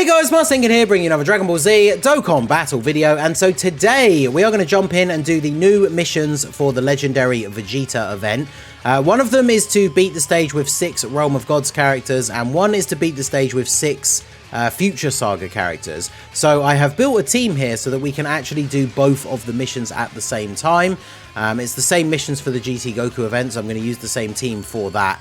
Hey guys, Marsinkin here, bringing you another Dragon Ball Z Dokkan battle video, and so today we are going to jump in and do the new missions for the legendary VEGETA event. One of them is to beat the stage with 6 Realm of Gods characters, and one is to beat the stage with 6 Future Saga characters. So I have built a team here so that we can actually do both of the missions at the same time. It's the same missions for the GT Goku event, so I'm going to use the same team for that.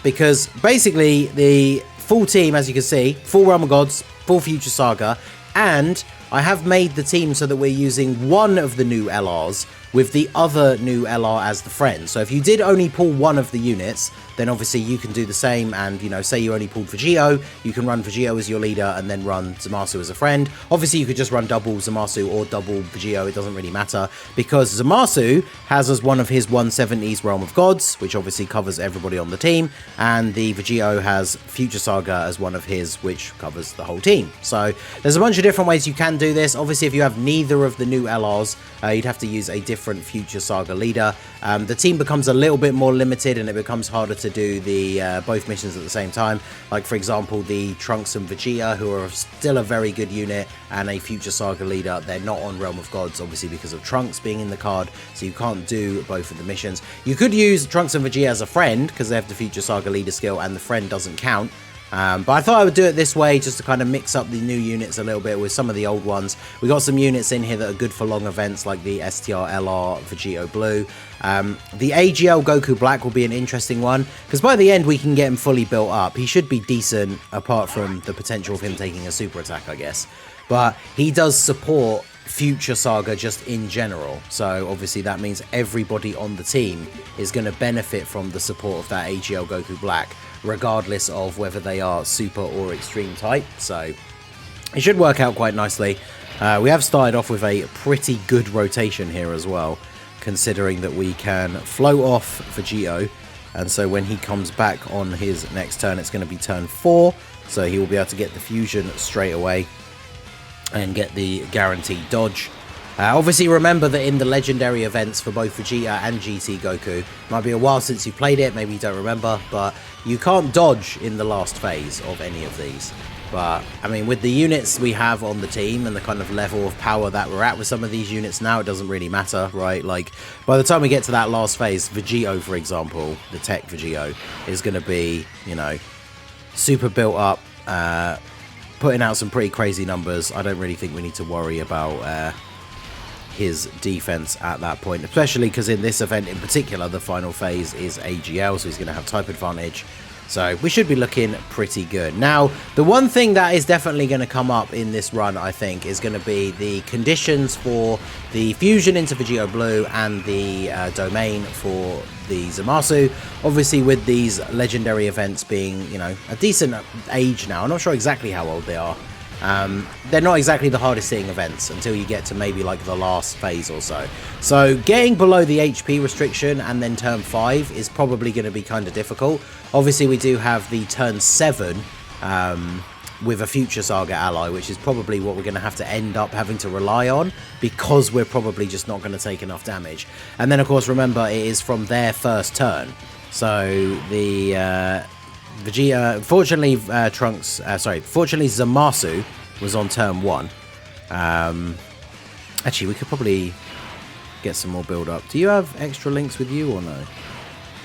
Because basically the full team, as you can see, full Realm of Gods, full Future Saga, and I have made the team so that we're using one of the new LRs with the other new LR as the friend. So if you did only pull one of the units, then obviously you can do the same, and, you know, say you only pulled VEGETA, you can run VEGETA as your leader and then run Zamasu as a friend. Obviously you could just run double Zamasu or double VEGETA, it doesn't really matter, because Zamasu has as one of his 170s Realm of Gods, which obviously covers everybody on the team, and the VEGETA has Future Saga as one of his, which covers the whole team. So there's a bunch of different ways you can do this. Obviously if you have neither of the new LRs, you'd have to use a different Future Saga leader. The team becomes a little bit more limited and it becomes harder to do the both missions at the same time. Like, for example, the Trunks and VEGETA, who are still a very good unit and a Future Saga leader. They're not on Realm of Gods, obviously, because of Trunks being in the card, so you can't do both of the missions. You could use Trunks and VEGETA as a friend because they have the Future Saga leader skill and the friend doesn't count. But I thought I would do it this way just to kind of mix up the new units a little bit with some of the old ones. We got some units in here that are good for long events, like the STR LR VEGETA Blue. The AGL Goku Black will be an interesting one, because by the end we can get him fully built up. He should be decent, apart from the potential of him taking a super attack, I guess. But he does support Future Saga just in general, so obviously that means everybody on the team is going to benefit from the support of that AGL Goku Black, regardless of whether they are super or extreme type. So it should work out quite nicely. We have started off with a pretty good rotation here as well, considering that we can float off VEGETA, and so when he comes back on his next turn, it's going to be turn 4, so he will be able to get the fusion straight away and get the guaranteed dodge. Obviously remember that in the legendary events for both VEGETA and GT Goku, might be a while since you played it, maybe you don't remember, but you can't dodge in the last phase of any of these. But I mean, with the units we have on the team and the kind of level of power that we're at with some of these units now, it doesn't really matter, right? Like, by the time we get to that last phase, VEGETA, for example, the tech VEGETA, is going to be, you know, super built up, putting out some pretty crazy numbers. I don't really think we need to worry about his defense at that point, especially because in this event in particular, the final phase is AGL, so he's going to have type advantage. So we should be looking pretty good. Now, the one thing that is definitely going to come up in this run, I think, is going to be the conditions for the fusion into VEGETA Blue and the domain for the Zamasu. Obviously, with these legendary events being, you know, a decent age now, I'm not sure exactly how old they are. They're not exactly the hardest hitting events until you get to maybe like the last phase or so. So getting below the HP restriction and then turn 5 is probably going to be kind of difficult. Obviously we do have the turn 7 with a Future Saga ally, which is probably what we're going to have to end up having to rely on, because we're probably just not going to take enough damage. And then of course remember, it is from their first turn. So the VEGETA, fortunately, fortunately Zamasu was on turn 1. Actually, we could probably get some more build up. Do you have extra links with you or no?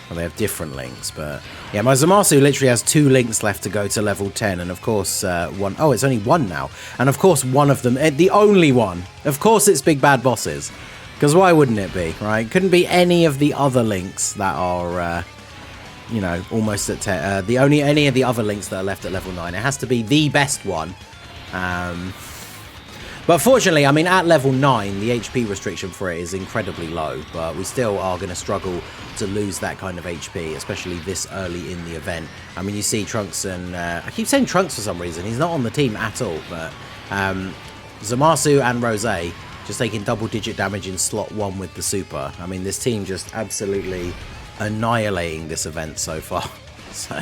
Well, they have different links, but yeah, my Zamasu literally has 2 links left to go to level 10, and of course one, oh, it's only 1 now, and of course one of them, the only one, of course it's Big Bad Bosses, because why wouldn't it be, right? Couldn't be any of the other links that are you know, almost at 10, any of the other links that are left at level 9. It has to be the best one. But fortunately, I mean, at level 9, the HP restriction for it is incredibly low, but we still are going to struggle to lose that kind of HP, especially this early in the event. I mean, you see Trunks and, I keep saying Trunks for some reason, he's not on the team at all, but Zamasu and Rose just taking double-digit damage in slot 1 with the super. I mean, this team just absolutely annihilating this event so far. So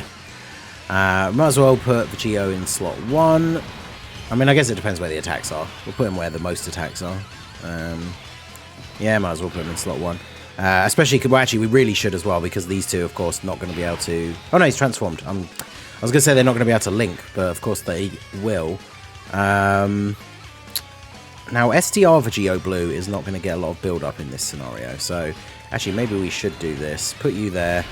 might as well put VEGETA in slot 1. I mean, I guess it depends where the attacks are. We'll put him where the most attacks are. Yeah, might as well put him in slot 1. Especially, well, actually, we really should as well, because these two, of course, not going to be able to... Oh, no, he's transformed. I was going to say they're not going to be able to link, but of course they will. Now, STR Vegeta Blue is not going to get a lot of build-up in this scenario, so actually, maybe we should do this. Put you there,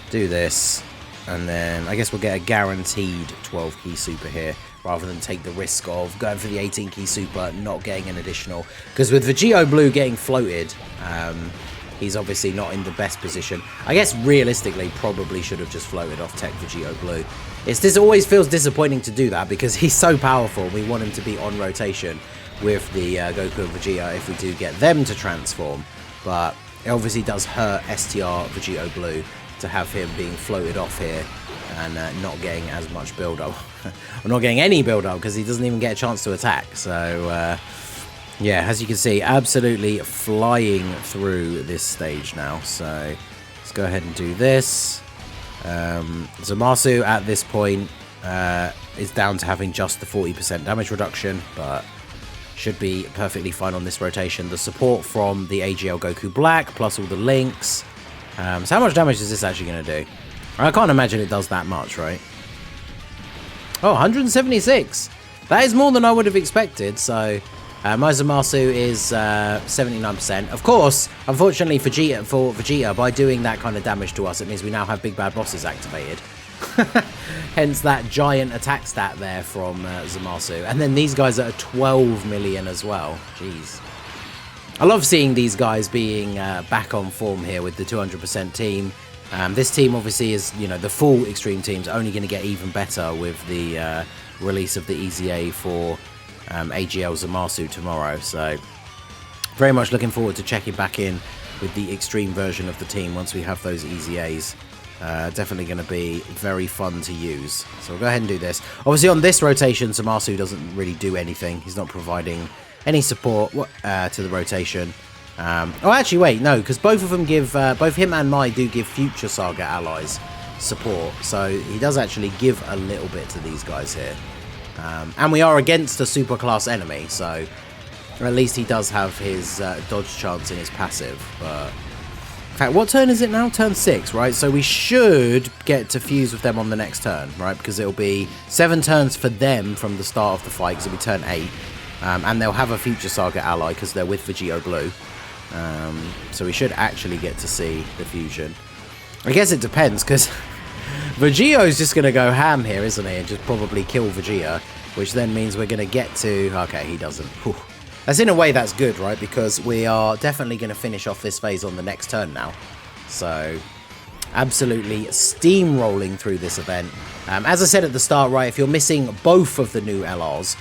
do this, and then I guess we'll get a guaranteed 12-key super here, rather than take the risk of going for the 18-key super, not getting an additional. Because with Vegeta Blue getting floated, he's obviously not in the best position. I guess realistically, probably should have just floated off Tech Vegeta Blue. This always feels disappointing to do that, because he's so powerful. We want him to be on rotation with the Goku and Vegeta if we do get them to transform. But it obviously does hurt STR Vegeta Blue to have him being floated off here and not getting as much build-up. Or not getting any build-up, because he doesn't even get a chance to attack. So, yeah, as you can see, absolutely flying through this stage now. So, let's go ahead and do this. Zamasu at this point is down to having just the 40% damage reduction, but should be perfectly fine on this rotation. The support from the AGL Goku Black, plus all the links. So how much damage is this actually going to do? I can't imagine it does that much, right? Oh, 176. That is more than I would have expected. So my Zamasu is 79%. Of course, unfortunately for Vegeta, by doing that kind of damage to us, it means we now have Big Bad Bosses activated. Hence that giant attack stat there from Zamasu. And then these guys are at 12 million as well. Jeez. I love seeing these guys being back on form here with the 200% team. This team obviously is, you know, the full Extreme team's only going to get even better with the release of the EZA for AGL Zamasu tomorrow. So very much looking forward to checking back in with the Extreme version of the team once we have those EZAs. Definitely going to be very fun to use. So we'll go ahead and do this. Obviously on this rotation, Zamasu doesn't really do anything. He's not providing any support to the rotation. Oh, actually, wait, no, because both of them give, both him and Mai do give future Saga allies support. So he does actually give a little bit to these guys here. And we are against a super class enemy, so at least he does have his dodge chance in his passive. But in fact, what turn is it now? Turn 6, right? So we should get to fuse with them on the next turn, right? Because it'll be 7 turns for them from the start of the fight, because it'll be turn 8. And they'll have a future Saga ally because they're with Vegeta Blue. So we should actually get to see the fusion. I guess it depends, because Vegeta's just going to go ham here, isn't he? And just probably kill Vegeta, which then means we're going to get to... Okay, he doesn't. Whew. That's in a way that's good, right? Because we are definitely going to finish off this phase on the next turn now. So absolutely steamrolling through this event. As I said at the start, right, if you're missing both of the new LRs,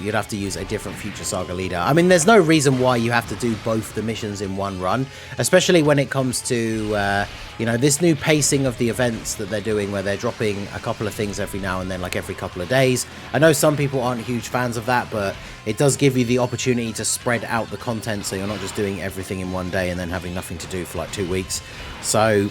you'd have to use a different future Saga leader. I mean, there's no reason why you have to do both the missions in one run, especially when it comes to, you know, this new pacing of the events that they're doing, where they're dropping a couple of things every now and then, like every couple of days. I know some people aren't huge fans of that, but it does give you the opportunity to spread out the content, so you're not just doing everything in one day and then having nothing to do for like 2 weeks. So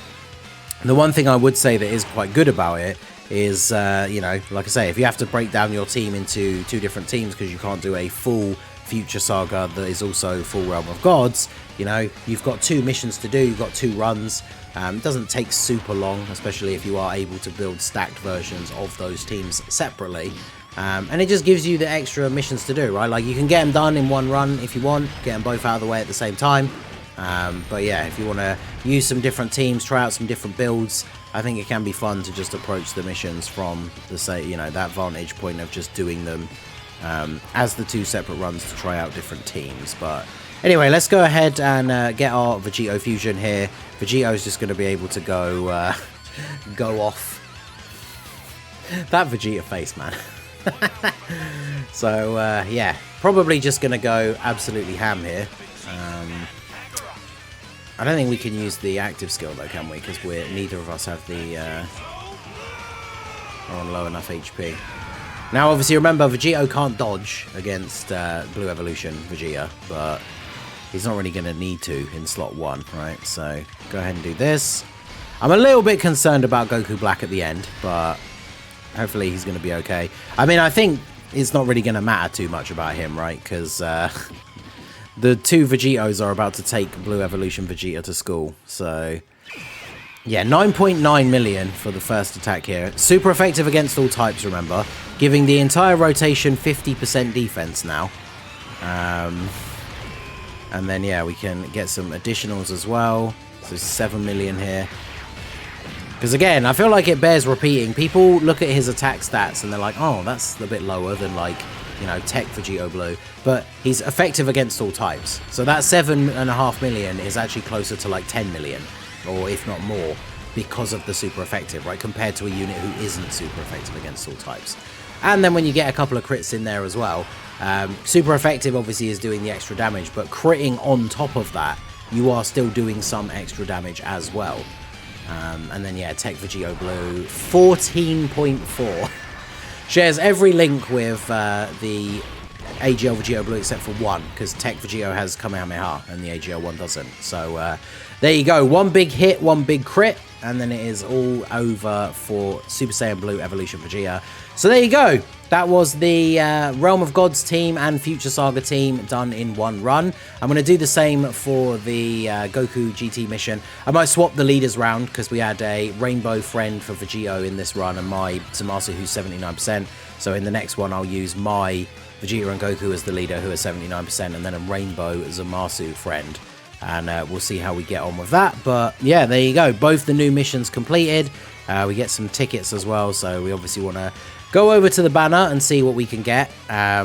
the one thing I would say that is quite good about it is, you know, like I say, if you have to break down your team into 2 different teams because you can't do a full future Saga that is also full Realm of Gods, you know, you've got 2 missions to do, you've got 2 runs. It doesn't take super long, especially if you are able to build stacked versions of those teams separately. And it just gives you the extra missions to do, right? Like, you can get them done in one run if you want, get them both out of the way at the same time. But yeah, if you want to use some different teams, try out some different builds, I think it can be fun to just approach the missions from the, say, you know, that vantage point of just doing them as the 2 separate runs to try out different teams. But anyway, let's go ahead and get our Vegeta fusion here. Vegeta is just going to be able to go go off. That Vegeta face, man. So yeah, probably just going to go absolutely ham here. I don't think we can use the active skill though, can we? Because neither of us have the are on low enough HP. Now, obviously, remember, Vegeta can't dodge against Blue Evolution Vegeta, but he's not really going to need to in slot 1, right? So go ahead and do this. I'm a little bit concerned about Goku Black at the end, but hopefully he's going to be okay. I mean, I think it's not really going to matter too much about him, right? Because the 2 Vegetos are about to take Blue Evolution Vegeta to school. So, yeah, 9.9 million for the first attack here. Super effective against all types, remember. Giving the entire rotation 50% defense now. And then, yeah, we can get some additionals as well. So 7 million here. Because, again, I feel like it bears repeating. People look at his attack stats and they're like, oh, that's a bit lower than, like, you know, Tech Vegito Blue. But he's effective against all types. So that 7.5 million is actually closer to, like, 10 million. Or if not more. Because of the super effective, right? Compared to a unit who isn't super effective against all types. And then when you get a couple of crits in there as well, super effective obviously is doing the extra damage, but critting on top of that, you are still doing some extra damage as well. And then, yeah, Tech Vegito Blue, 14.4. Shares every link with the AGL Vegito Blue except for one, because Tech Vegito has Kamehameha and the AGL one doesn't. So there you go, one big hit, one big crit, and then it is all over for Super Saiyan Blue Evolution Vegeta. So there you go. That was the Realm of Gods team and Future Saga team done in one run. I'm going to do the same for the Goku GT mission. I might swap the leaders round because we had a Rainbow friend for Vegito in this run and my Zamasu who's 79%. So in the next one I'll use my Vegeta and Goku as the leader who are 79% and then a Rainbow Zamasu friend. And we'll see how we get on with that. But yeah, there you go. Both the new missions completed. We get some tickets as well. So we obviously want to go over to the banner and see what we can get. I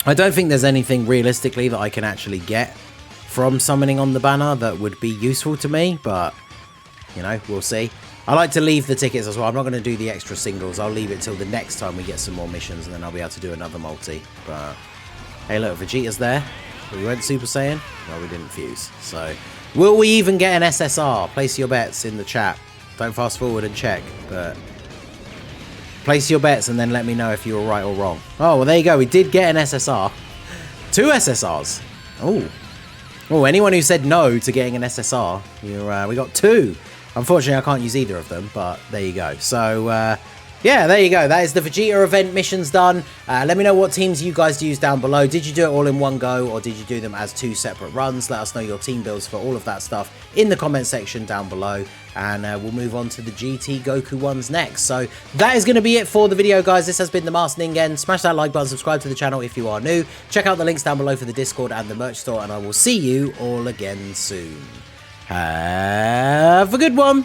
don't think there's anything realistically that I can actually get from summoning on the banner that would be useful to me. But, you know, we'll see. I like to leave the tickets as well. I'm not going to do the extra singles. I'll leave it till the next time we get some more missions. And then I'll be able to do another multi. But, hey, look, Vegeta's there. We went Super Saiyan. Well, we didn't fuse. So, will we even get an SSR? Place your bets in the chat. Don't fast forward and check. But place your bets and then let me know if you were right or wrong. Oh, well, there you go. We did get an SSR. 2 SSRs. Oh, anyone who said no to getting an SSR, we got 2. Unfortunately, I can't use either of them, but there you go. So, yeah, there you go. That is the Vegeta event missions done. Let me know what teams you guys use down below. Did you do it all in one go or did you do them as 2 separate runs? Let us know your team builds for all of that stuff in the comment section down below. And we'll move on to the GT Goku ones next. So that is going to be it for the video, guys. This has been the Masked Ningen. Smash that like button, subscribe to the channel if you are new. Check out the links down below for the Discord and the merch store. And I will see you all again soon. Have a good one.